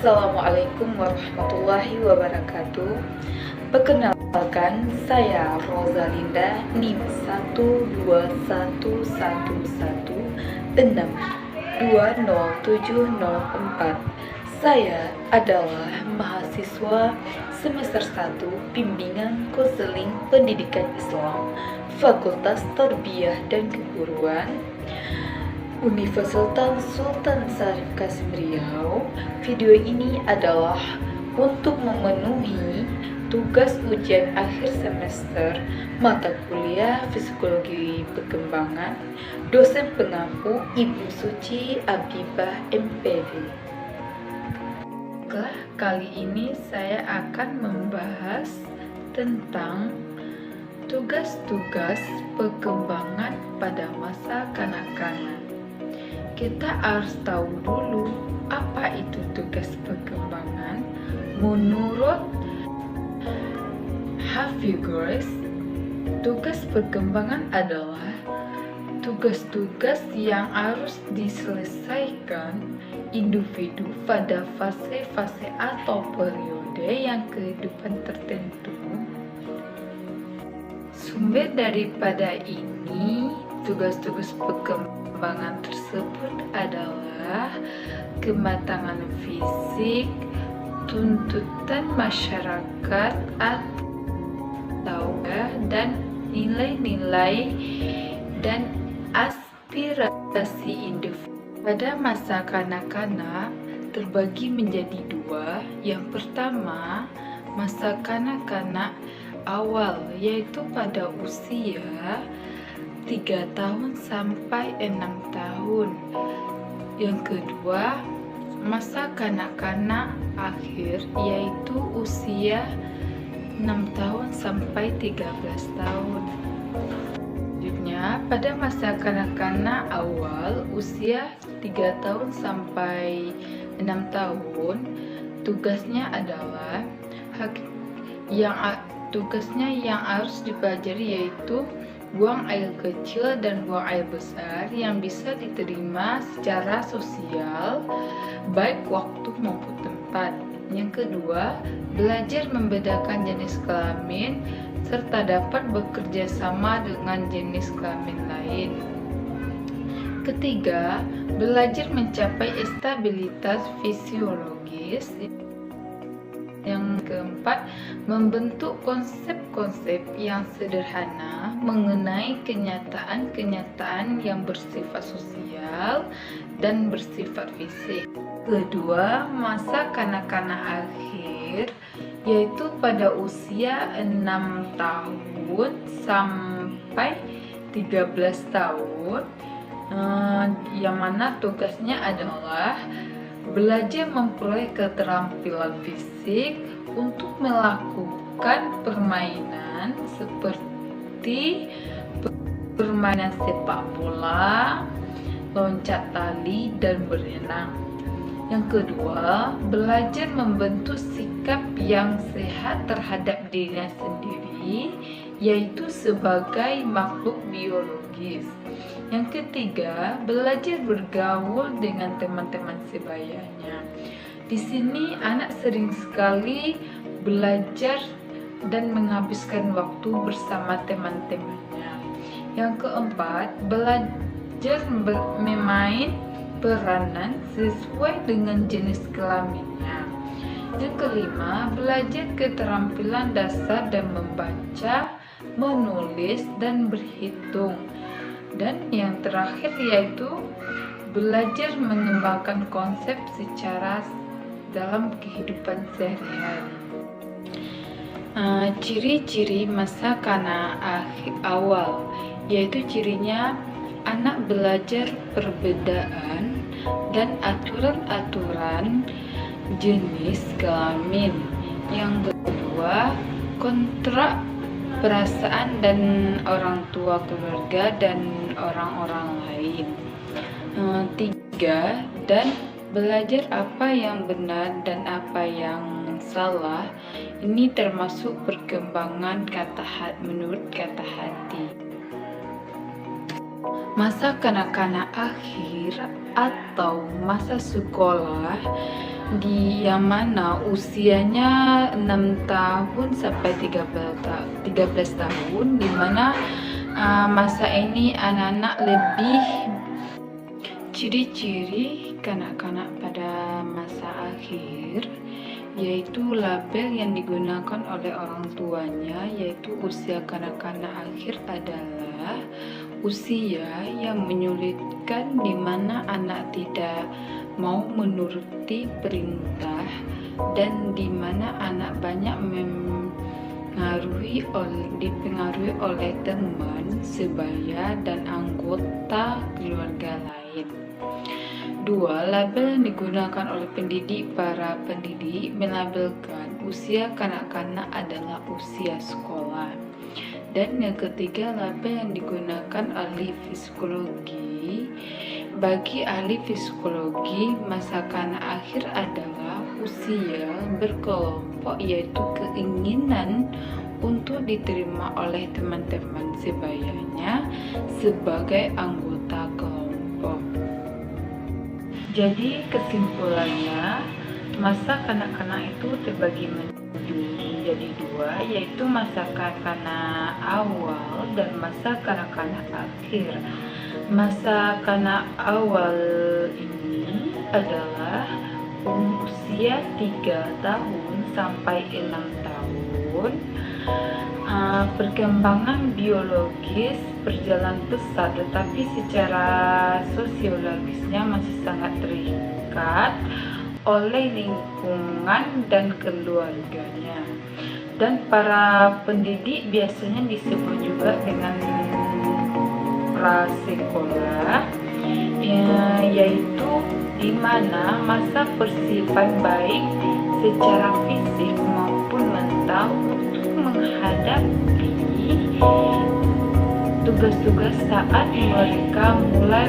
Assalamualaikum warahmatullahi wabarakatuh. Perkenalkan, saya Rosalinda NIM 12111620704. Saya adalah mahasiswa semester 1 Bimbingan Konseling Pendidikan Islam Fakultas Tarbiyah dan Keguruan Universitas Sultan Syarif Qasim Riau. Video ini adalah untuk memenuhi tugas ujian akhir semester mata kuliah Psikologi Perkembangan dosen pengampu Ibu Suci Abibah MPD. Kali ini saya akan membahas tentang tugas-tugas perkembangan pada masa kanak-kanak. Kita harus tahu dulu apa itu tugas perkembangan. Menurut Hafigoras, tugas perkembangan adalah tugas-tugas yang harus diselesaikan individu pada fase-fase atau periode yang kehidupan tertentu. Sumber daripada ini, tugas-tugas perkembangan tersebut adalah kematangan fisik, tuntutan masyarakat atau dan nilai-nilai dan aspirasi individu. Pada masa kanak-kanak terbagi menjadi dua. Yang pertama, masa kanak-kanak awal, yaitu pada usia 3 tahun sampai 6 tahun. Yang kedua, masa kanak-kanak akhir, yaitu usia 6 tahun sampai 13 tahun. Selanjutnya, pada masa kanak-kanak awal, usia 3 tahun sampai 6 tahun, tugasnya adalah tugasnya yang harus dipelajari yaitu buang air kecil dan buang air besar yang bisa diterima secara sosial, baik waktu maupun tempat. Yang kedua, belajar membedakan jenis kelamin serta dapat bekerja sama dengan jenis kelamin lain. Ketiga, belajar mencapai stabilitas fisiologis. Yang keempat, membentuk konsep-konsep yang sederhana mengenai kenyataan-kenyataan yang bersifat sosial dan bersifat fisik. Kedua, masa kanak-kanak akhir, yaitu pada usia 6 tahun sampai 13 tahun, yang mana tugasnya adalah belajar memperoleh keterampilan fisik untuk melakukan permainan seperti permainan sepak bola, loncat tali, dan berenang. Yang kedua, belajar membentuk sikap yang sehat terhadap dirinya sendiri, yaitu sebagai makhluk biologis. Yang ketiga, belajar bergaul dengan teman-teman sebayanya. Di sini anak sering sekali belajar dan menghabiskan waktu bersama teman-temannya. Yang keempat, belajar memain peranan sesuai dengan jenis kelaminnya. Yang kelima, belajar keterampilan dasar dan membaca, menulis, dan berhitung. Dan yang terakhir yaitu belajar mengembangkan konsep secara dalam kehidupan sehari-hari. Ciri-ciri masa kanak awal, yaitu cirinya anak belajar perbedaan dan aturan-aturan jenis kelamin. Yang kedua, kontrak perasaan dan orang tua, keluarga, dan orang-orang lain. Tiga, dan belajar apa yang benar dan apa yang salah. Ini termasuk perkembangan menurut kata hati. Masa kanak-kanak akhir atau masa sekolah yang mana usianya 6 tahun sampai 13 tahun, di mana masa ini anak-anak lebih ciri-ciri kanak-kanak pada masa akhir, yaitu label yang digunakan oleh orang tuanya, yaitu usia kanak-kanak akhir adalah usia yang menyulitkan, di mana anak tidak mau menuruti perintah dan di mana anak banyak dipengaruhi oleh teman sebaya dan anggota keluarga lain. 2. Label yang digunakan oleh pendidik. Para pendidik melabelkan usia kanak-kanak adalah usia sekolah. Dan yang ketiga, label yang digunakan ahli psikologi. Bagi ahli psikologi, masa kanak akhir adalah usia berkelompok, yaitu keinginan untuk diterima oleh teman-teman sebayanya sebagai anggota kelompok. Jadi kesimpulannya, masa kanak-kanak itu terbagi menjadi 2, yaitu masa kanak-kanak awal dan masa kanak-kanak akhir. Masa kanak awal ini adalah usia 3 tahun sampai 6 tahun. Perkembangan biologis berjalan pesat, tetapi secara sosiologisnya masih sangat terikat oleh lingkungan dan keluarganya. Dan para pendidik biasanya disebut juga dengan prasekolah, yaitu di mana masa persiapan baik secara fisik maupun mental untuk menghadapi tugas-tugas saat mereka mulai